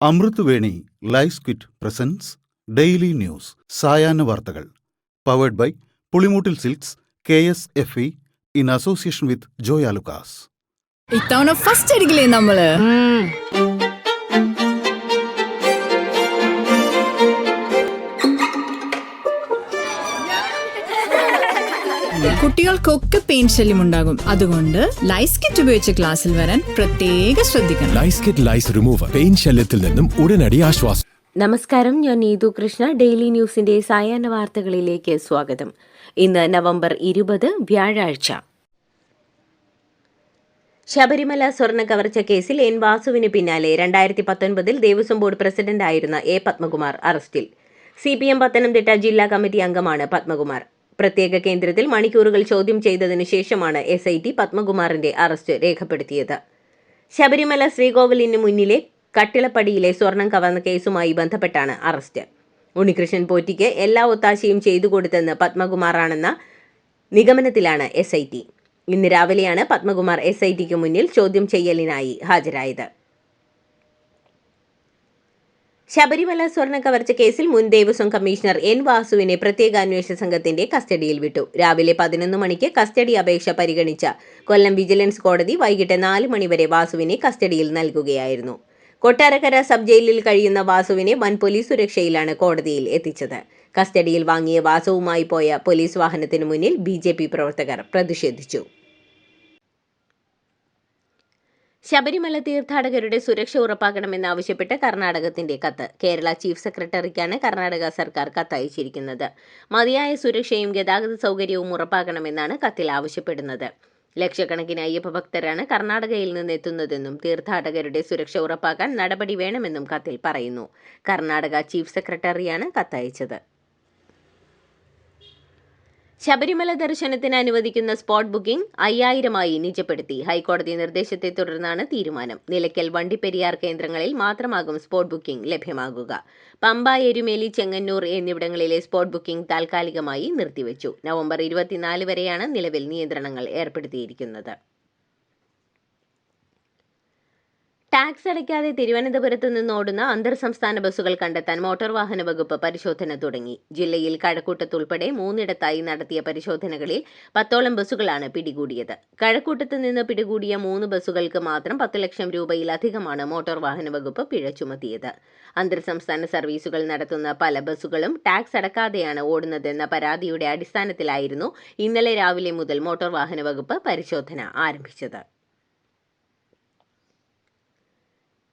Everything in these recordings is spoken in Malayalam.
അമൃത് Veni life quit presents daily news സായാഹ്ന വാർത്തകൾ powered by Pulimoottil silks KSFE in association with Joyalukkas. ഇത്തവണ ഫസ്റ്റ് അടിക്കില്ലേ നമ്മള്? കുട്ടികൾക്കൊക്കെ പെയിൻ ശല്യം ഉണ്ടാകും. അതുകൊണ്ട് ലൈസ് കിറ്റ് ഉപയോഗിച്ച് ക്ലാസ്സിൽ വരാൻ പ്രത്യേക ശ്രദ്ധിക്കണം. ലൈസ് കിറ്റ് ലൈസ് റിമൂവർ പെയിൻ ശല്യത്തിൽ നിന്നും ഉടനടി ആശ്വാസം. നമസ്കാരം, ഞാൻ നീതു കൃഷ്ണ. ഡെയിലി ന്യൂസിന്റെ സായാഹ്ന വാർത്തകളിലേക്ക് സ്വാഗതം. ഇന്ന് നവംബർ 20 വ്യാഴാഴ്ച. ശബരിമല സ്വർണ്ണ കവർച്ച കേസിൽ എൻ വാസുവിന് പിന്നാലെ 2019 ദേവസ്വം ബോർഡ് പ്രസിഡന്റായിരുന്ന എ പത്മകുമാർ അറസ്റ്റിൽ. CPM പത്തനംതിട്ട ജില്ലാ കമ്മിറ്റി അംഗമാണ് പത്മകുമാർ. പ്രത്യേക കേന്ദ്രത്തിൽ മണിക്കൂറുകൾ ചോദ്യം ചെയ്തതിനു ശേഷമാണ് SIT പത്മകുമാറിന്റെ അറസ്റ്റ് രേഖപ്പെടുത്തിയത്. ശബരിമല ശ്രീകോവിലിന് മുന്നിലെ കട്ടിളപ്പടിയിലെ സ്വർണം കവർന്ന കേസുമായി ബന്ധപ്പെട്ടാണ് അറസ്റ്റ്. ഉണ്ണികൃഷ്ണൻ പോറ്റിക്ക് എല്ലാ ഒത്താശയും ചെയ്തു കൊടുത്തെന്ന് പത്മകുമാറാണെന്ന നിഗമനത്തിലാണ് SIT. ഇന്ന് രാവിലെയാണ് പത്മകുമാർ SITക്ക് മുന്നിൽ ചോദ്യം ചെയ്യലിനായി ഹാജരായത്. ശബരിമല സ്വർണ്ണ കവർച്ച കേസിൽ മുൻ ദേവസ്വം കമ്മീഷണർ എൻ വാസുവിനെ പ്രത്യേക അന്വേഷണ സംഘത്തിന്റെ കസ്റ്റഡിയിൽ വിട്ടു. രാവിലെ 11 മണിക്ക് കസ്റ്റഡി അപേക്ഷ പരിഗണിച്ച കൊല്ലം വിജിലൻസ് കോടതി വൈകിട്ട് 4 മണിവരെ വാസുവിനെ കസ്റ്റഡിയിൽ നൽകുകയായിരുന്നു. കൊട്ടാരക്കര സബ് ജയിലിൽ കഴിയുന്ന വാസുവിനെ വൻ പോലീസ് സുരക്ഷയിലാണ് കോടതിയിൽ എത്തിച്ചത്. കസ്റ്റഡിയിൽ വാങ്ങിയ വാസുവുമായി പോയ പോലീസ് വാഹനത്തിനു മുന്നിൽ BJP പ്രവർത്തകർ പ്രതിഷേധിച്ചു. ശബരിമല തീർത്ഥാടകരുടെ സുരക്ഷ ഉറപ്പാക്കണമെന്നാവശ്യപ്പെട്ട് കർണാടകത്തിന്റെ കത്ത്. കേരള ചീഫ് സെക്രട്ടറിക്കാണ് കർണാടക സർക്കാർ കത്തയച്ചിരിക്കുന്നത്. മതിയായ സുരക്ഷയും ഗതാഗത സൗകര്യവും ഉറപ്പാക്കണമെന്നാണ് കത്തിൽ ആവശ്യപ്പെടുന്നത്. ലക്ഷക്കണക്കിന് അയ്യപ്പ ഭക്തരാണ് കർണാടകയിൽ നിന്ന് എത്തുന്നതെന്നും തീർത്ഥാടകരുടെ സുരക്ഷ ഉറപ്പാക്കാൻ നടപടി വേണമെന്നും കത്തിൽ പറയുന്നു. കർണാടക ചീഫ് സെക്രട്ടറിയാണ് കത്തയച്ചത്. ശബരിമല ദർശനത്തിന് അനുവദിക്കുന്ന സ്പോട്ട് ബുക്കിംഗ് 5000 നിജപ്പെടുത്തി. ഹൈക്കോടതി നിർദ്ദേശത്തെ തുടർന്നാണ് തീരുമാനം. നിലയ്ക്കൽ വണ്ടിപ്പെരിയാർ കേന്ദ്രങ്ങളിൽ മാത്രമാകും സ്പോട്ട് ബുക്കിംഗ് ലഭ്യമാകുക. പമ്പ, എരുമേലി, ചെങ്ങന്നൂർ എന്നിവിടങ്ങളിലെ സ്പോട്ട് ബുക്കിംഗ് താൽക്കാലികമായി നിർത്തിവെച്ചു. നവംബർ 24 വരെയാണ് നിലവിൽ നിയന്ത്രണങ്ങൾ ഏർപ്പെടുത്തിയിരിക്കുന്നത്. ടാക്സ് അടയ്ക്കാതെ തിരുവനന്തപുരത്ത് നിന്നോടുന്ന അന്തർ സംസ്ഥാന ബസ്സുകൾ കണ്ടെത്താൻ മോട്ടോർ വാഹന വകുപ്പ് പരിശോധന തുടങ്ങി. ജില്ലയിൽ കഴക്കൂട്ടത്തുൾപ്പെടെ 3ഇടത്തായി നടത്തിയ പരിശോധനകളിൽ 10ഓളം ബസ്സുകളാണ് പിടികൂടിയത്. കഴക്കൂട്ടത്ത് നിന്ന് പിടികൂടിയ 3 ബസ്സുകൾക്ക് മാത്രം 10 ലക്ഷം രൂപയിലധികമാണ് മോട്ടോർ വാഹന വകുപ്പ് പിഴ ചുമത്തിയത്. അന്തർ സംസ്ഥാന സർവീസുകൾ നടത്തുന്ന പല ബസ്സുകളും ടാക്സ് അടക്കാതെയാണ് ഓടുന്നതെന്ന പരാതിയുടെ അടിസ്ഥാനത്തിലായിരുന്നു ഇന്നലെ രാവിലെ മുതൽ മോട്ടോർ വാഹന വകുപ്പ് പരിശോധന ആരംഭിച്ചത്.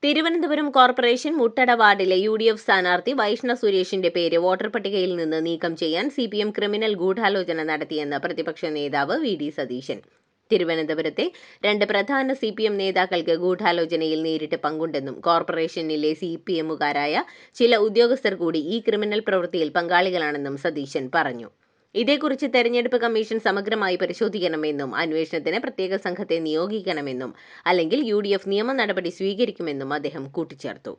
തിരുവനന്തപുരം കോർപ്പറേഷൻ മുട്ടട വാർഡിലെ UDF സ്ഥാനാർത്ഥി വൈഷ്ണവ് സുരേഷിന്റെ പേര് വോട്ടർ പട്ടികയിൽ നിന്ന് നീക്കം ചെയ്യാൻ CPM ക്രിമിനൽ ഗൂഢാലോചന നടത്തിയെന്ന് പ്രതിപക്ഷ നേതാവ് VD സതീശൻ. തിരുവനന്തപുരത്തെ 2 പ്രധാന CPM നേതാക്കൾക്ക് ഗൂഢാലോചനയിൽ നേരിട്ട് പങ്കുണ്ടെന്നും കോർപ്പറേഷനിലെ CPMകാരായ ചില ഉദ്യോഗസ്ഥർ കൂടി ഈ ക്രിമിനൽ പ്രവൃത്തിയിൽ പങ്കാളികളാണെന്നും സതീശൻ പറഞ്ഞു. ഇതേക്കുറിച്ച് തെരഞ്ഞെടുപ്പ് കമ്മീഷൻ സമഗ്രമായി പരിശോധിക്കണമെന്നും അന്വേഷണത്തിന് പ്രത്യേക സംഘത്തെ നിയോഗിക്കണമെന്നും അല്ലെങ്കിൽ UDF നിയമ നടപടി സ്വീകരിക്കുമെന്നും അദ്ദേഹം കൂട്ടിച്ചേർത്തു.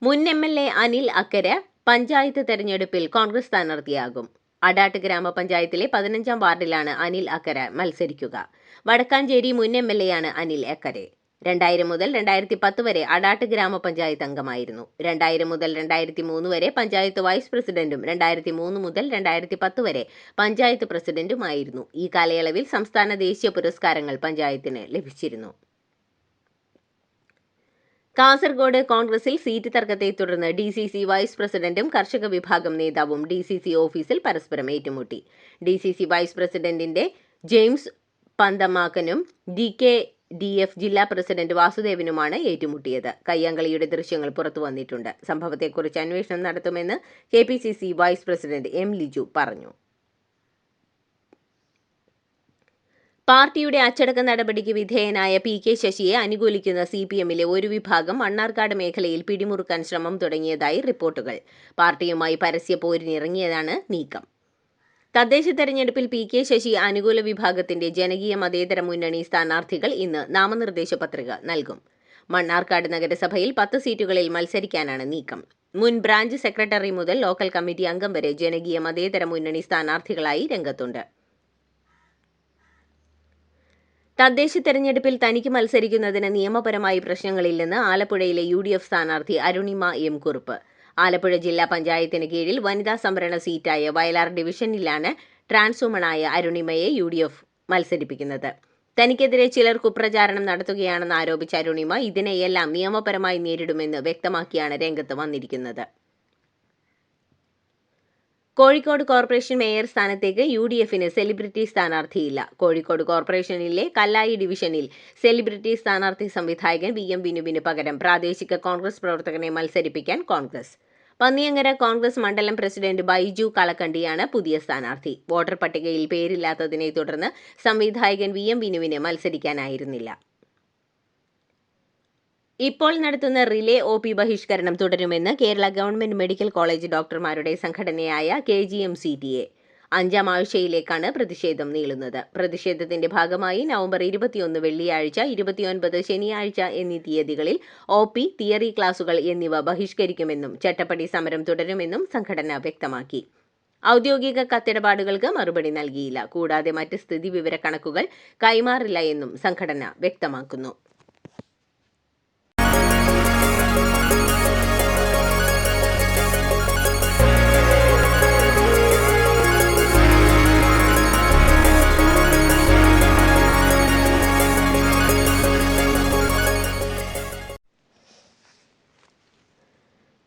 മുൻ MLA അനിൽ അക്കര പഞ്ചായത്ത് തെരഞ്ഞെടുപ്പിൽ കോൺഗ്രസ് സ്ഥാനാർത്ഥിയാകും. അടാട്ട് ഗ്രാമപഞ്ചായത്തിലെ 15ാം വാർഡിലാണ് അനിൽ അക്കര മത്സരിക്കുക. വടക്കാഞ്ചേരി മുൻ MLAയാണ് അനിൽ അക്കരെ. 2000 മുതൽ 2010 വരെ അടാട്ട് ഗ്രാമപഞ്ചായത്ത് അംഗമായിരുന്നു. 2000 മുതൽ 2003 വരെ പഞ്ചായത്ത് വൈസ് പ്രസിഡന്റും 2003 മുതൽ 2010 വരെ പഞ്ചായത്ത് പ്രസിഡന്റുമായിരുന്നു. ഈ കാലയളവിൽ സംസ്ഥാന ദേശീയ പുരസ്കാരങ്ങൾ പഞ്ചായത്തിന് ലഭിച്ചിരുന്നു. കാസർഗോഡ് കോൺഗ്രസിൽ സീറ്റ് തർക്കത്തെ തുടർന്ന് DCC വൈസ് പ്രസിഡന്റും കർഷക വിഭാഗം നേതാവും DCC ഓഫീസിൽ പരസ്പരം ഏറ്റുമുട്ടി. DCC വൈസ് പ്രസിഡന്റിന്റെ ജെയിംസ് പന്തമാക്കനും DKDF ജില്ലാ പ്രസിഡന്റ് വാസുദേവനുമാണ് ഏറ്റുമുട്ടിയത്. കയ്യാങ്കളിയുടെ ദൃശ്യങ്ങൾ പുറത്തു വന്നിട്ടുണ്ട്. സംഭവത്തെക്കുറിച്ച് അന്വേഷണം നടത്തുമെന്ന് KPCC vice president M. Liju പറഞ്ഞു. പാർട്ടിയുടെ അച്ചടക്ക നടപടിക്ക് വിധേയനായ PK ശശിയെ അനുകൂലിക്കുന്ന CPMലെ ഒരു വിഭാഗം മണ്ണാർക്കാട് മേഖലയിൽ പിടിമുറുക്കാൻ ശ്രമം തുടങ്ങിയതായി റിപ്പോർട്ടുകൾ. പാർട്ടിയുമായി പരസ്യ പോരിനിറങ്ങിയതാണ് നീക്കം. തദ്ദേശ തെരഞ്ഞെടുപ്പിൽ PK ശശി അനുകൂല വിഭാഗത്തിന്റെ ജനകീയ മതേതര മുന്നണി സ്ഥാനാർത്ഥികൾ ഇന്ന് നാമനിർദ്ദേശ പത്രിക നൽകും. മണ്ണാർക്കാട് നഗരസഭയിൽ 10 സീറ്റുകളിൽ മത്സരിക്കാനാണ് നീക്കം. മുൻ ബ്രാഞ്ച് സെക്രട്ടറി മുതൽ ലോക്കൽ കമ്മിറ്റി അംഗം വരെ ജനകീയ മതേതര മുന്നണി സ്ഥാനാർത്ഥികളായി രംഗത്തുണ്ട്. തദ്ദേശ തെരഞ്ഞെടുപ്പിൽ തനിക്ക് മത്സരിക്കുന്നതിന് നിയമപരമായി പ്രശ്നങ്ങളില്ലെന്ന് ആലപ്പുഴയിലെ UDF സ്ഥാനാർത്ഥി അരുണിമ എം. കുറുപ്പ്. ആലപ്പുഴ ജില്ലാ പഞ്ചായത്തിന് കീഴിൽ വനിതാ സംവരണ സീറ്റായ വയലാർ ഡിവിഷനിലാണ് ട്രാൻസ്വുമണായ അരുണിമയെ UDF മത്സരിപ്പിക്കുന്നത്. തനിക്കെതിരെ ചിലർ കുപ്രചാരണം നടത്തുകയാണെന്ന് ആരോപിച്ച അരുണിമ ഇതിനെയെല്ലാം നിയമപരമായി നേരിടുമെന്ന് വ്യക്തമാക്കിയാണ് രംഗത്ത് വന്നിരിക്കുന്നത്. കോഴിക്കോട് കോർപ്പറേഷൻ മേയർ സ്ഥാനത്തേക്ക് UDFന് സെലിബ്രിറ്റി സ്ഥാനാർത്ഥിയില്ല. കോഴിക്കോട് കോർപ്പറേഷനിലെ കല്ലായി ഡിവിഷനിൽ സെലിബ്രിറ്റി സ്ഥാനാർത്ഥി സംവിധായകൻ VM വിനുവിന് പകരം പ്രാദേശിക കോൺഗ്രസ് പ്രവർത്തകനെ മത്സരിപ്പിക്കാൻ കോൺഗ്രസ്. പന്നിയങ്കര കോൺഗ്രസ് മണ്ഡലം പ്രസിഡന്റ് ബൈജു കളക്കണ്ടിയാണ് പുതിയ സ്ഥാനാർത്ഥി. വോട്ടർ പട്ടികയിൽ പേരില്ലാത്തതിനെ തുടർന്ന് സംവിധായകൻ VM വിനുവിന് മത്സരിക്കാനായിരുന്നില്ല. ഇപ്പോൾ നടത്തുന്ന റിലേ OP ബഹിഷ്കരണം തുടരുമെന്ന് കേരള ഗവൺമെന്റ് മെഡിക്കൽ കോളേജ് ഡോക്ടർമാരുടെ സംഘടനയായ KGM-CTA. 5ാം ആഴ്ചയിലേക്കാണ് പ്രതിഷേധം നീളുന്നത്. പ്രതിഷേധത്തിന്റെ ഭാഗമായി നവംബർ 21 വെള്ളിയാഴ്ച, 29 ശനിയാഴ്ച എന്നീ തീയതികളിൽ OP, തിയറി ക്ലാസുകൾ എന്നിവ ബഹിഷ്കരിക്കുമെന്നും ചട്ടപ്പടി സമരം തുടരുമെന്നും സംഘടന വ്യക്തമാക്കി. ഔദ്യോഗിക കത്തിടപാടുകൾക്ക് മറുപടി നൽകിയില്ല. കൂടാതെ മറ്റ് സ്ഥിതിവിവര കണക്കുകൾ കൈമാറില്ല എന്നും സംഘടന വ്യക്തമാക്കുന്നു.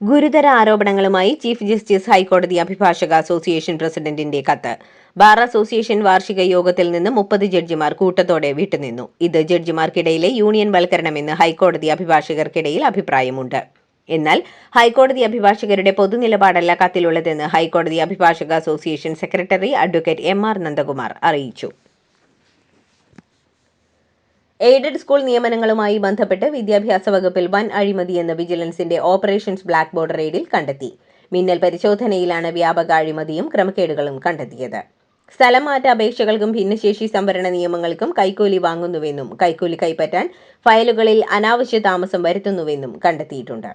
ഗുരുതര ആരോപണങ്ങളുമായി ചീഫ് ജസ്റ്റിസ് ഹൈക്കോടതി അഭിഭാഷക അസോസിയേഷൻ പ്രസിഡന്റിന്റെ കത്ത്. ബാർ അസോസിയേഷൻ വാർഷിക യോഗത്തിൽ നിന്ന് 30 ജഡ്ജിമാർ കൂട്ടത്തോടെ വിട്ടുനിന്നു. ഇത് ജഡ്ജിമാർക്കിടയിലെ യൂണിയൻ വൽക്കരണമെന്ന് ഹൈക്കോടതി അഭിഭാഷകർക്കിടയിൽ അഭിപ്രായമുണ്ട്. എന്നാൽ ഹൈക്കോടതി അഭിഭാഷകരുടെ പൊതുനിലപാടല്ല കത്തിലുള്ളതെന്ന് ഹൈക്കോടതി അഭിഭാഷക association secretary advocate MR Nandakumar അറിയിച്ചു. എയ്ഡഡ് സ്കൂൾ നിയമനങ്ങളുമായി ബന്ധപ്പെട്ട് വിദ്യാഭ്യാസ വകുപ്പിൽ വൻ അഴിമതിയെന്ന് വിജിലൻസിന്റെ ഓപ്പറേഷൻസ് ബ്ലാക്ക് ബോർഡ് റെയ്ഡിൽ കണ്ടെത്തി. മിന്നൽ പരിശോധനയിലാണ് വ്യാപക അഴിമതിയും ക്രമക്കേടുകളും കണ്ടെത്തിയത്. സ്ഥലം മാറ്റ അപേക്ഷകൾക്കും ഭിന്നശേഷി സംവരണ നിയമങ്ങൾക്കും കൈക്കൂലി വാങ്ങുന്നുവെന്നും കൈക്കൂലി കൈപ്പറ്റാൻ ഫയലുകളിൽ അനാവശ്യ താമസം വരുത്തുന്നുവെന്നും കണ്ടെത്തിയിട്ടുണ്ട്.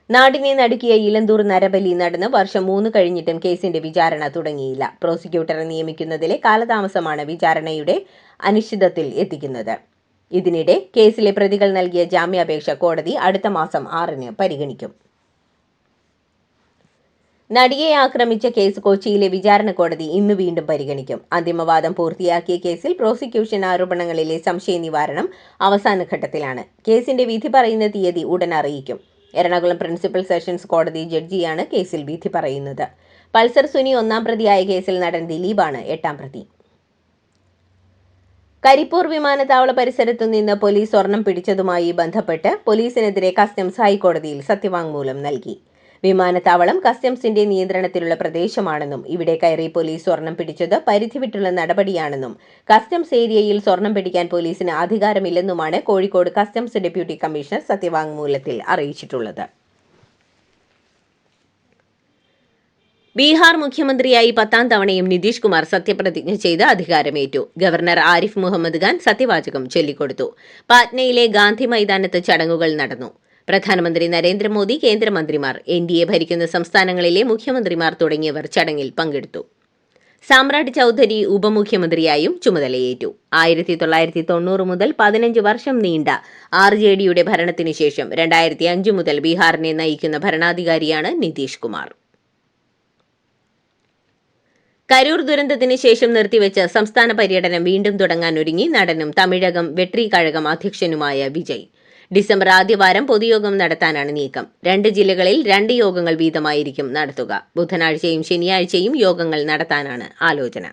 നാടിനെ നടുക്കിയ ഇലന്തൂർ നരബലി നടന്ന് വർഷം 3 കഴിഞ്ഞിട്ടും കേസിന്റെ വിചാരണ തുടങ്ങിയില്ല. പ്രോസിക്യൂട്ടറെ നിയമിക്കുന്നതിലെ കാലതാമസമാണ് വിചാരണയുടെ അനിശ്ചിതത്വത്തിൽ എത്തിക്കുന്നത്. ഇതിനിടെ കേസിലെ പ്രതികൾ നൽകിയ ജാമ്യാപേക്ഷ കോടതി അടുത്ത മാസം 6 പരിഗണിക്കും. നടിയെ ആക്രമിച്ച കേസ് കൊച്ചിയിലെ വിചാരണ കോടതി ഇന്ന് വീണ്ടും പരിഗണിക്കും. അന്തിമവാദം പൂർത്തിയാക്കിയ കേസിൽ പ്രോസിക്യൂഷൻ ആരോപണങ്ങളിലെ സംശയ നിവാരണം അവസാന ഘട്ടത്തിലാണ്. കേസിന്റെ വിധി പറയുന്ന തീയതി ഉടൻ അറിയിക്കും. എറണാകുളം പ്രിൻസിപ്പൽ സെഷൻസ് കോടതി ജഡ്ജിയാണ് കേസിൽ വിധി പറയുന്നത്. പൾസർ സുനി 1ാം പ്രതിയായ കേസിൽ നടൻ ദിലീപാണ് 8ാം പ്രതി. കരിപ്പൂർ വിമാനത്താവള പരിസരത്തു നിന്ന് പോലീസ് സ്വർണം പിടിച്ചതുമായി ബന്ധപ്പെട്ട് പോലീസിനെതിരെ കസ്റ്റംസ് ഹൈക്കോടതിയിൽ സത്യവാങ്മൂലം നൽകി. വിമാനത്താവളം കസ്റ്റംസിന്റെ നിയന്ത്രണത്തിലുള്ള പ്രദേശമാണെന്നും ഇവിടെ കയറി പോലീസ് സ്വർണം പിടിച്ചത് പരിധി വിട്ടുള്ള നടപടിയാണെന്നും കസ്റ്റംസ് ഏരിയയിൽ സ്വർണം പിടിക്കാൻ പോലീസിന് അധികാരമില്ലെന്നുമാണ് കോഴിക്കോട് കസ്റ്റംസ് ഡെപ്യൂട്ടി കമ്മീഷണർ സത്യവാങ്മൂലത്തിൽ അറിയിച്ചിട്ടുള്ളത്. ബീഹാർ മുഖ്യമന്ത്രിയായി 10ാം തവണയും നിതീഷ് കുമാർ സത്യപ്രതിജ്ഞ ചെയ്ത് അധികാരമേറ്റു. ഗവർണർ ആരിഫ് മുഹമ്മദ് ഖാൻ സത്യവാചകം ചൊല്ലിക്കൊടുത്തു. പാറ്റ്നയിലെ ഗാന്ധി മൈതാനത്ത് ചടങ്ങുകൾ നടന്നു. പ്രധാനമന്ത്രി നരേന്ദ്രമോദി, കേന്ദ്രമന്ത്രിമാർ, NDA ഭരിക്കുന്ന സംസ്ഥാനങ്ങളിലെ മുഖ്യമന്ത്രിമാർ തുടങ്ങിയവർ ചടങ്ങിൽ പങ്കെടുത്തു. സാമ്രാട്ട് ചൌധരി ഉപമുഖ്യമന്ത്രിയായും ചുമതലയേറ്റു. 1990 മുതൽ 15 വർഷം നീണ്ട RJDയുടെ ഭരണത്തിനു ശേഷം 2005 മുതൽ ബീഹാറിനെ നയിക്കുന്ന ഭരണാധികാരിയാണ് നിതീഷ് കുമാർ. കരൂർ ദുരന്തത്തിന് ശേഷം നിർത്തിവെച്ച സംസ്ഥാന പര്യടനം വീണ്ടും തുടങ്ങാനൊരുങ്ങി നടനും തമിഴകം വെട്രി കഴകം അധ്യക്ഷനുമായ വിജയ്. ഡിസംബർ ആദ്യവാരം പൊതുയോഗം നടത്താനാണ് നീക്കം. 2 ജില്ലകളിൽ 2 യോഗങ്ങൾ വീതമായിരിക്കും നടത്തുക. ബുധനാഴ്ചയും ശനിയാഴ്ചയും യോഗങ്ങൾ നടത്താനാണ് ആലോചന.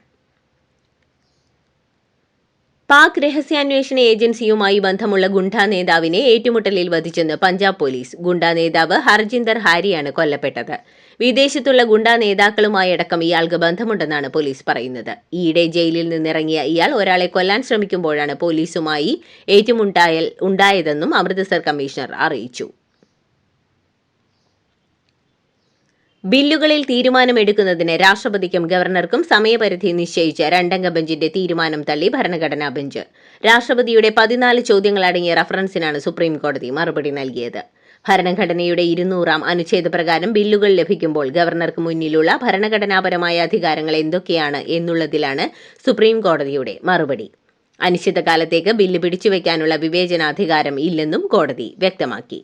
പാക് രഹസ്യാന്വേഷണ ഏജൻസിയുമായി ബന്ധമുള്ള ഗുണ്ടാ നേതാവിനെ ഏറ്റുമുട്ടലിൽ വധിച്ചെന്ന് പഞ്ചാബ് പോലീസ്. ഗുണ്ടാ നേതാവ് ഹർജിന്ദർ ഹാരിയാണ് കൊല്ലപ്പെട്ടത്. വിദേശത്തുള്ള ഗുണ്ടാ നേതാക്കളുമായടക്കം ഇയാൾക്ക് ബന്ധമുണ്ടെന്നാണ് പോലീസ് പറയുന്നത്. ഈയിടെ ജയിലിൽ നിന്നിറങ്ങിയ ഇയാൾ ഒരാളെ കൊല്ലാൻ ശ്രമിക്കുമ്പോഴാണ് പോലീസുമായി ഏറ്റുമുട്ടൽ ഉണ്ടായതെന്നും അമൃത്സർ കമ്മീഷണർ അറിയിച്ചു. ബില്ലുകളിൽ തീരുമാനമെടുക്കുന്നതിന് രാഷ്ട്രപതിക്കും ഗവർണർക്കും സമയപരിധി നിശ്ചയിച്ച 2-അംഗ ബെഞ്ചിന്റെ തീരുമാനം തള്ളി ഭരണഘടനാ ബെഞ്ച്. രാഷ്ട്രപതിയുടെ 14 ചോദ്യങ്ങളടങ്ങിയ റഫറൻസിനാണ് സുപ്രീംകോടതി മറുപടി നൽകിയത്. ഭരണഘടനയുടെ 200-ാം അനുച്ഛേദപ്രകാരം ബില്ലുകൾ ലഭിക്കുമ്പോൾ ഗവർണർക്ക് മുന്നിലുള്ള ഭരണഘടനാപരമായ അധികാരങ്ങൾ എന്തൊക്കെയാണ് എന്നുള്ളതിലാണ് സുപ്രീം കോടതിയുടെ മറുപടി. അനിശ്ചിതകാലത്തേക്ക് ബില്ല് പിടിച്ചുവെക്കാനുള്ള വിവേചനാധികാരം ഇല്ലെന്നും കോടതി വ്യക്തമാക്കി.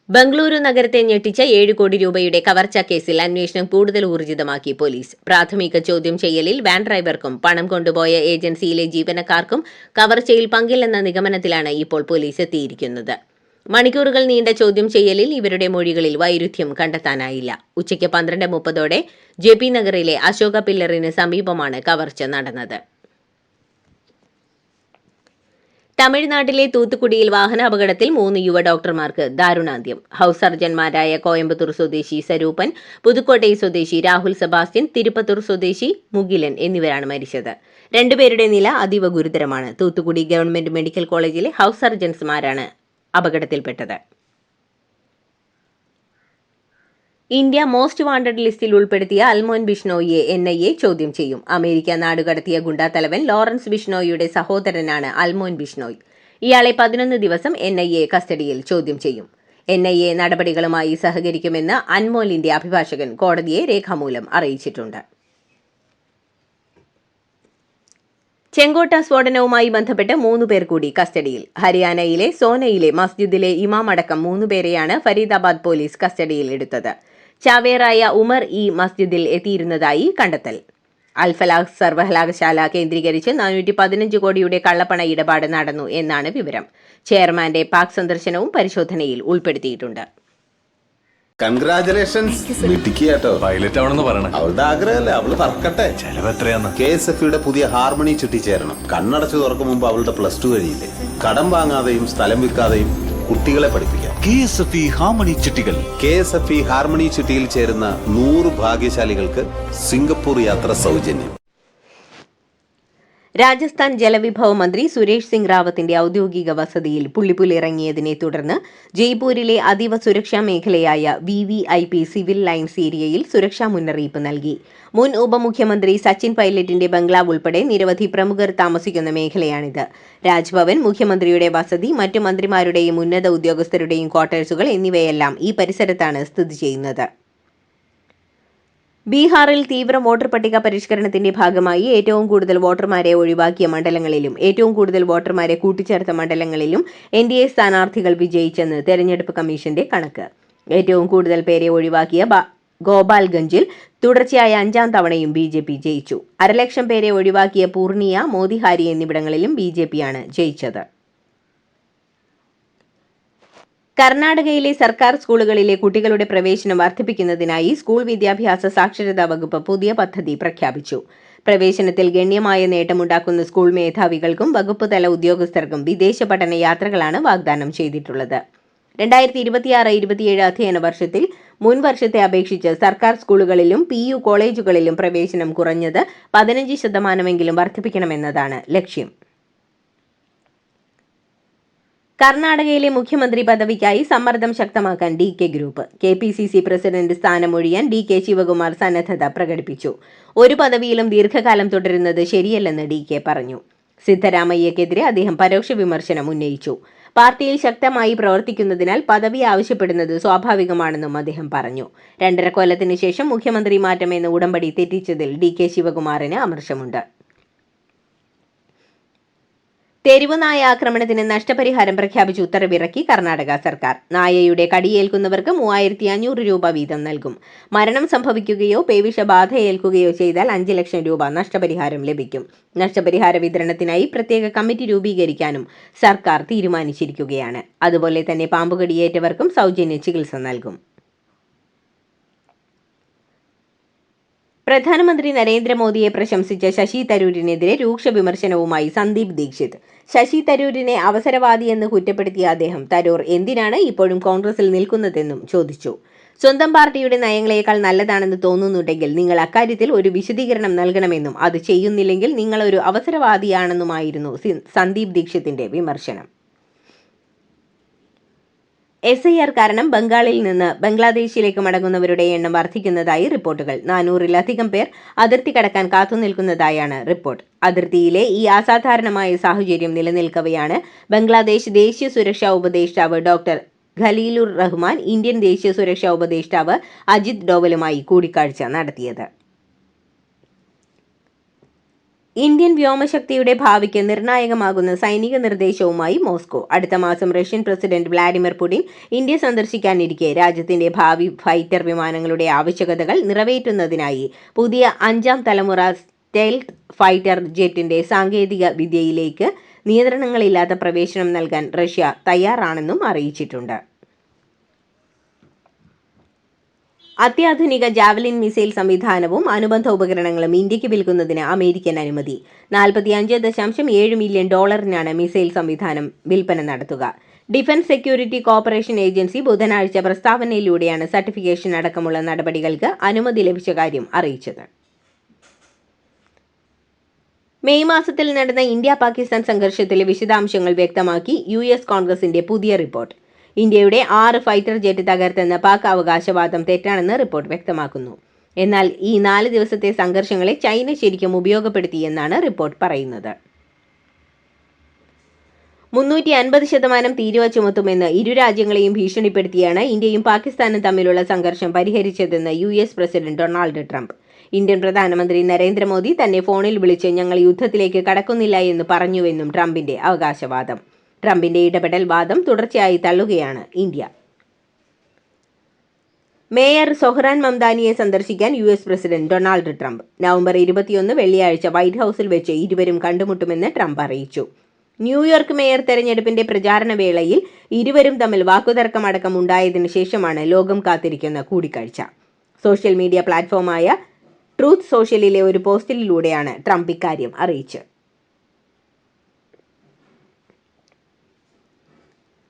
ബംഗളൂരു നഗരത്തെ ഞെട്ടിച്ച 7 കോടി രൂപയുടെ കവർച്ചാ കേസിൽ അന്വേഷണം കൂടുതൽ ഊർജിതമാക്കി പോലീസ്. പ്രാഥമിക ചോദ്യം ചെയ്യലിൽ വാൻ ഡ്രൈവർക്കും പണം കൊണ്ടുപോയ ഏജൻസിയിലെ ജീവനക്കാർക്കും കവർച്ചയിൽ പങ്കില്ലെന്ന നിഗമനത്തിലാണ് ഇപ്പോൾ പോലീസ് എത്തിയിരിക്കുന്നത്. മണിക്കൂറുകൾ നീണ്ട ചോദ്യം ചെയ്യലിൽ ഇവരുടെ മൊഴികളിൽ വൈരുദ്ധ്യം കണ്ടെത്താനായില്ല. ഉച്ചയ്ക്ക് 12:30 JP നഗറിലെ അശോക പില്ലറിന് സമീപമാണ് കവർച്ച നടന്നത്. തമിഴ്നാട്ടിലെ തൂത്തുക്കുടിയിൽ വാഹനാപകടത്തിൽ 3 യുവ ഡോക്ടർമാർക്ക് ദാരുണാന്ത്യം. ഹൌസ് സർജൻമാരായ കോയമ്പത്തൂർ സ്വദേശി സ്വരൂപൻ, പുതുക്കോട്ടൈ സ്വദേശി രാഹുൽ സെബാസ്റ്റ്യൻ, തിരുപ്പത്തൂർ സ്വദേശി മുകിലൻ എന്നിവരാണ് മരിച്ചത്. 2 പേരുടെ നില അതീവ ഗുരുതരമാണ്. തൂത്തുക്കുടി ഗവൺമെന്റ് മെഡിക്കൽ കോളേജിലെ ഹൌസ് സർജൻസ്മാരാണ് അപകടത്തിൽപ്പെട്ടത്. ഇന്ത്യ മോസ്റ്റ് വാണ്ടഡ് ലിസ്റ്റിൽ ഉൾപ്പെടുത്തിയ അൽമോൻ ബിഷ്ണോയിയെ NIA ചോദ്യം ചെയ്യും. അമേരിക്ക നാടുകടത്തിയ ഗുണ്ടാത്തലവൻ ലോറൻസ് ബിഷ്ണോയിയുടെ സഹോദരനാണ് അൽമോൻ ബിഷ്ണോയ്. ഇയാളെ 11 ദിവസം NIA കസ്റ്റഡിയിൽ ചോദ്യം ചെയ്യും. NIA നടപടികളുമായി സഹകരിക്കുമെന്ന് അൻമോലിന്റെ അഭിഭാഷകൻ കോടതിയെ രേഖാമൂലം അറിയിച്ചിട്ടുണ്ട്. ചെങ്കോട്ട സ്ഫോടനവുമായി ബന്ധപ്പെട്ട് 3 പേർ കൂടി കസ്റ്റഡിയിൽ. ഹരിയാനയിലെ സോനയിലെ മസ്ജിദിലെ ഇമാം അടക്കം 3 പേരെയാണ് ഫരീദാബാദ് പോലീസ് കസ്റ്റഡിയിൽ എടുത്തത്. ചാവേറായ ഉമർ ഈ മസ്ജിദിൽ എത്തിയിരുന്നതായി കണ്ടെത്തൽ. അൽഫലാഹ് സർവകലാശാല കേന്ദ്രീകരിച്ച് 415 കോടിയുടെ കള്ളപ്പണ ഇടപാട് നടന്നു എന്നാണ് വിവരം. ചെയർമാന്റെ പാക് സന്ദർശനവും പരിശോധനയിൽ ഉൾപ്പെടുത്തിയിട്ടുണ്ട്. കൺഗ്രാചുലേഷൻസ് മിട്ടിക്കാട്ടോ. പൈലറ്റ് ആവണമെന്ന് പറയണേ. അവളുടെ ആഗ്രഹമല്ലേ, അവള് പറക്കട്ടെ. ചെലവ് എത്രയാന്ന്? KSFEയുടെ പുതിയ ഹാർമണി ചുറ്റി ചേരണം. കണ്ണടച്ചു തുറക്കും മുമ്പ് അവളുടെ +2 കഴിയില്ലേ. കടം വാങ്ങാതെയും സ്ഥലം വിൽക്കാതെയും കുട്ടികളെ പഠിപ്പിക്കാം. KSFE ഹാർമണി ചിട്ടികൾ. KSFE ഹാർമണി ചുറ്റിയിൽ ചേരുന്ന 100 ഭാഗ്യശാലികൾക്ക് സിംഗപ്പൂർ യാത്ര സൗജന്യം. രാജസ്ഥാൻ ജലവിഭവ മന്ത്രി സുരേഷ് സിംഗ് റാവത്തിന്റെ ഔദ്യോഗിക വസതിയിൽ പുള്ളിപ്പുലിറങ്ങിയതിനെ തുടർന്ന് ജയ്പൂരിലെ അതീവ സുരക്ഷാ മേഖലയായ VVIP സിവിൽ ലൈൻസ് ഏരിയയിൽ സുരക്ഷാ മുന്നറിയിപ്പ് നൽകി. മുൻ ഉപമുഖ്യമന്ത്രി സച്ചിൻ പൈലറ്റിന്റെ ബംഗ്ലാവ് ഉൾപ്പെടെ നിരവധി പ്രമുഖർ താമസിക്കുന്ന മേഖലയാണിത്. രാജ്ഭവൻ, മുഖ്യമന്ത്രിയുടെ വസതി, മറ്റു മന്ത്രിമാരുടെയും ഉന്നത ഉദ്യോഗസ്ഥരുടെയും ക്വാർട്ടേഴ്സുകൾ എന്നിവയെല്ലാം ഈ പരിസരത്താണ് സ്ഥിതി ചെയ്യുന്നത്. ബീഹാറിൽ തീവ്ര വോട്ടർ പട്ടിക പരിഷ്കരണത്തിന്റെ ഭാഗമായി ഏറ്റവും കൂടുതൽ വോട്ടർമാരെ ഒഴിവാക്കിയ മണ്ഡലങ്ങളിലും ഏറ്റവും കൂടുതൽ വോട്ടർമാരെ കൂട്ടിച്ചേർത്ത മണ്ഡലങ്ങളിലും NDA സ്ഥാനാർത്ഥികൾ വിജയിച്ചെന്ന് തെരഞ്ഞെടുപ്പ് കമ്മീഷന്റെ കണക്ക്. ഏറ്റവും കൂടുതൽ പേരെ ഒഴിവാക്കിയ ഗോപാൽഗഞ്ചിൽ തുടർച്ചയായ 5ാം തവണയും BJP ജയിച്ചു. 1,00,000 പേരെ ഒഴിവാക്കിയ പൂർണിയ, മോതിഹാരി എന്നിവിടങ്ങളിലും BJPയാണ് ജയിച്ചത്. കർണാടകയിലെ സർക്കാർ സ്കൂളുകളിലെ കുട്ടികളുടെ പ്രവേശനം വർദ്ധിപ്പിക്കുന്നതിനായി സ്കൂൾ വിദ്യാഭ്യാസ സാക്ഷരതാ വകുപ്പ് പുതിയ പദ്ധതി പ്രഖ്യാപിച്ചു. പ്രവേശനത്തിൽ ഗണ്യമായ നേട്ടമുണ്ടാക്കുന്ന സ്കൂൾ മേധാവികൾക്കും വകുപ്പ് തല ഉദ്യോഗസ്ഥർക്കും വിദേശ പഠന യാത്രകളാണ് വാഗ്ദാനം ചെയ്തിട്ടുള്ളത്. 2026-27 അധ്യയന വർഷത്തിൽ മുൻ വർഷത്തെ അപേക്ഷിച്ച് സർക്കാർ സ്കൂളുകളിലും PU കോളേജുകളിലും പ്രവേശനം കുറഞ്ഞത് 15% വർദ്ധിപ്പിക്കണമെന്നതാണ് ലക്ഷ്യം. കർണാടകയിലെ മുഖ്യമന്ത്രി പദവിക്കായി സമ്മർദ്ദം ശക്തമാക്കാൻ DK ഗ്രൂപ്പ്. KPCC പ്രസിഡന്റ് സ്ഥാനമൊഴിയാൻ DK ശിവകുമാർ സന്നദ്ധത പ്രകടിപ്പിച്ചു. ഒരു പദവിയിലും ദീർഘകാലം തുടരുന്നത് ശരിയല്ലെന്ന് DK പറഞ്ഞു. സിദ്ധരാമയ്യക്കെതിരെ അദ്ദേഹം പരോക്ഷ വിമർശനം ഉന്നയിച്ചു. പാർട്ടിയിൽ ശക്തമായി പ്രവർത്തിക്കുന്നതിനാൽ പദവി ആവശ്യപ്പെടുന്നത് സ്വാഭാവികമാണെന്നും അദ്ദേഹം പറഞ്ഞു. 2.5 കൊല്ലത്തിന് ശേഷം മുഖ്യമന്ത്രി മാറ്റമെന്ന ഉടമ്പടി തെറ്റിച്ചതിൽ DK ശിവകുമാറിന് അമർഷമുണ്ട്. തെരുവ് നായ ആക്രമണത്തിന് നഷ്ടപരിഹാരം പ്രഖ്യാപിച്ച് ഉത്തരവിറക്കി കർണാടക സർക്കാർ. നായയുടെ കടിയേൽക്കുന്നവർക്ക് 3,500 രൂപ വീതം നൽകും. മരണം സംഭവിക്കുകയോ പേവിഷബാധ ഏൽക്കുകയോ ചെയ്താൽ 5 ലക്ഷം രൂപ നഷ്ടപരിഹാരം ലഭിക്കും. നഷ്ടപരിഹാര വിതരണത്തിനായി പ്രത്യേക കമ്മിറ്റി രൂപീകരിക്കാനും സർക്കാർ തീരുമാനിച്ചിരിക്കുകയാണ്. അതുപോലെ തന്നെ പാമ്പുകടിയേറ്റവർക്കും സൗജന്യ ചികിത്സ നൽകും. പ്രധാനമന്ത്രി നരേന്ദ്രമോദിയെ പ്രശംസിച്ച ശശി തരൂരിനെതിരെ രൂക്ഷ വിമർശനവുമായി സന്ദീപ് ദീക്ഷിത്. ശശി തരൂരിനെ അവസരവാദിയെന്ന് കുറ്റപ്പെടുത്തിയ അദ്ദേഹം തരൂർ എന്തിനാണ് ഇപ്പോഴും കോൺഗ്രസിൽ നിൽക്കുന്നതെന്നും ചോദിച്ചു. സ്വന്തം പാർട്ടിയുടെ നയങ്ങളേക്കാൾ നല്ലതാണെന്ന് തോന്നുന്നുണ്ടെങ്കിൽ നിങ്ങൾ അക്കാര്യത്തിൽ ഒരു വിശദീകരണം നൽകണമെന്നും അത് ചെയ്യുന്നില്ലെങ്കിൽ നിങ്ങൾ ഒരു അവസരവാദിയാണെന്നുമായിരുന്നു സന്ദീപ് ദീക്ഷിത്തിന്റെ വിമർശനം. SIR കാരണം ബംഗാളിൽ നിന്ന് ബംഗ്ലാദേശിലേക്ക് മടങ്ങുന്നവരുടെ എണ്ണം വർദ്ധിക്കുന്നതായി റിപ്പോർട്ടുകൾ. 400-ലധികം പേർ അതിർത്തി കടക്കാൻ കാത്തുനിൽക്കുന്നതായാണ് റിപ്പോർട്ട്. അതിർത്തിയിലെ ഈ അസാധാരണമായ സാഹചര്യം നിലനിൽക്കവെയാണ് ബംഗ്ലാദേശ് ദേശീയ സുരക്ഷാ ഉപദേഷ്ടാവ് ഡോക്ടർ ഖലീലുർ റഹ്മാൻ ഇന്ത്യൻ ദേശീയ സുരക്ഷാ ഉപദേഷ്ടാവ് അജിത് ഡോവലുമായി കൂടിക്കാഴ്ച നടത്തിയത്. ഇന്ത്യൻ വ്യോമശക്തിയുടെ ഭാവിക്ക് നിർണായകമാകുന്ന സൈനിക നിർദ്ദേശവുമായി മോസ്കോ. അടുത്ത മാസം Russian president Vladimir Putin India സന്ദർശിക്കാനിരിക്കെ രാജ്യത്തിന്റെ ഭാവി ഫൈറ്റർ വിമാനങ്ങളുടെ ആവശ്യകതകൾ നിറവേറ്റുന്നതിനായി പുതിയ 5ാം തലമുറ സ്റ്റെൽത്ത് ഫൈറ്റർ ജെറ്റിന്റെ സാങ്കേതിക വിദ്യയിലേക്ക് നിയന്ത്രണങ്ങളില്ലാത്ത പ്രവേശനം നൽകാൻ റഷ്യ തയ്യാറാണെന്നും അറിയിച്ചിട്ടുണ്ട്. അത്യാധുനിക ജാവലിൻ മിസൈൽ സംവിധാനവും അനുബന്ധ ഉപകരണങ്ങളും ഇന്ത്യക്ക് വിൽക്കുന്നതിന് അമേരിക്കൻ അനുമതി. $45.7 മില്യൺ മിസൈൽ സംവിധാനം വിൽപ്പന നടത്തുക. ഡിഫൻസ് സെക്യൂരിറ്റി കോർപ്പറേഷൻ ഏജൻസി ബുധനാഴ്ച പ്രസ്താവനയിലൂടെയാണ് സർട്ടിഫിക്കേഷൻ അടക്കമുള്ള നടപടികൾക്ക് അനുമതി ലഭിച്ച കാര്യം അറിയിച്ചത്. മെയ് മാസത്തിൽ നടന്ന ഇന്ത്യ-പാകിസ്ഥാൻ സംഘർഷത്തിലെ വിശദാംശങ്ങൾ വ്യക്തമാക്കി US കോൺഗ്രസിന്റെ പുതിയ റിപ്പോർട്ട്. ഇന്ത്യയുടെ 6 ഫൈറ്റർ ജെറ്റ് തകർത്തെന്ന പാക് അവകാശവാദം തെറ്റാണെന്ന് റിപ്പോർട്ട് വ്യക്തമാക്കുന്നു. എന്നാൽ ഈ 4 ദിവസത്തെ സംഘർഷങ്ങളെ ചൈന ശരിക്കും ഉപയോഗപ്പെടുത്തിയെന്നാണ് റിപ്പോർട്ട് പറയുന്നത്. 350% തീരുവ ചുമത്തുമെന്ന് ഇരു രാജ്യങ്ങളെയും ഭീഷണിപ്പെടുത്തിയാണ് ഇന്ത്യയും പാകിസ്ഥാനും തമ്മിലുള്ള സംഘർഷം പരിഹരിച്ചതെന്ന് US president Donald Trump. Indian പ്രധാനമന്ത്രി നരേന്ദ്രമോദി തന്നെ ഫോണിൽ വിളിച്ച് ഞങ്ങൾ യുദ്ധത്തിലേക്ക് കടക്കുന്നില്ല എന്ന് പറഞ്ഞുവെന്നും ട്രംപിന്റെ അവകാശവാദം. ട്രംപിന്റെ ഇടപെടൽ വാദം തുടർച്ചയായി തള്ളുകയാണ് ഇന്ത്യ. മേയർ സൊഹ്റാൻ മംദാനിയെ സന്ദർശിക്കാൻ US president Donald Trump. November 21 വെള്ളിയാഴ്ച വൈറ്റ് ഹൌസിൽ വെച്ച് ഇരുവരും കണ്ടുമുട്ടുമെന്ന് ട്രംപ് അറിയിച്ചു. ന്യൂയോർക്ക് മേയർ തെരഞ്ഞെടുപ്പിന്റെ പ്രചാരണ വേളയിൽ ഇരുവരും തമ്മിൽ വാക്കുതർക്കമടക്കം ഉണ്ടായതിനു ശേഷമാണ് ലോകം കാത്തിരിക്കുന്ന കൂടിക്കാഴ്ച. സോഷ്യൽ മീഡിയ പ്ലാറ്റ്ഫോമായ ട്രൂത്ത് സോഷ്യലിലെ ഒരു പോസ്റ്റിലൂടെയാണ് ട്രംപ് ഇക്കാര്യം അറിയിച്ചത്.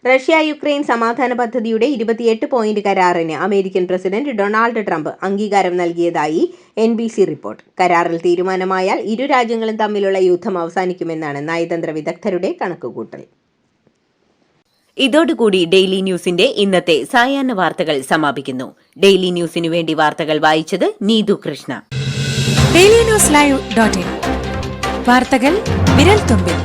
റഷ്യ-യുക്രൈൻ സമാധാന പദ്ധതിയുടെ 28 പോയിന്റ് കരാറിന് അമേരിക്കൻ പ്രസിഡന്റ് ഡൊണാൾഡ് ട്രംപ് അംഗീകാരം നൽകിയതായി NBC റിപ്പോർട്ട്. കരാറിൽ തീരുമാനമായാൽ ഇരു രാജ്യങ്ങളും തമ്മിലുള്ള യുദ്ധം അവസാനിക്കുമെന്നാണ് നയതന്ത്ര വിദഗ്ധരുടെ കണക്കുകൂട്ടൽ. ഇതോടുകൂടി ഡെയിലി ന്യൂസിന്റെ ഇന്നത്തെ സായാഹ്ന വാർത്തകൾ സമാപിക്കുന്നു. ഡെയിലി ന്യൂസിനു വേണ്ടി വാർത്തകൾ വായിച്ചത് നീതു കൃഷ്ണ. DailyNewsLive.in വാർത്തകൾ വിരൽ തുമ്പിൽ.